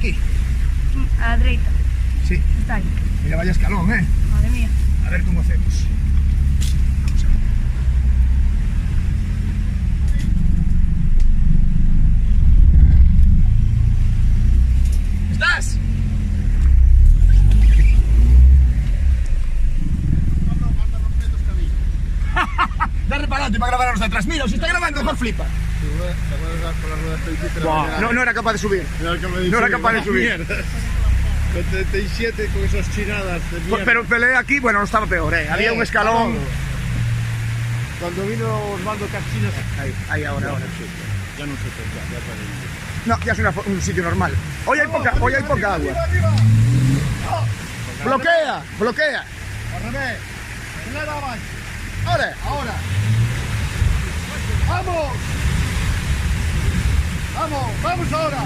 aquí. A la derecha. Sí. Está ahí. Mira, vaya escalón, ¿eh? Madre mía. A ver cómo hacemos. Vamos a ver. ¿Estás? Dale para adelante para grabar a los de atrás. Mira, os está grabando, mejor flipa. No era capaz de subir. No era capaz de subir. Con 37, con esas chinadas de mierda. Pero peleé aquí, bueno, no estaba peor, ¿eh? Había un escalón. Cuando vino Osvaldo Cachinas. Ahí ahora. Ya no se toca, ya para ir. No, ya es un sitio normal. Hoy hay poca agua. Bloquea. Al revés. Primero abajo. Ahora. ¡Vamos! ¡Vamos! ¡Vamos ahora!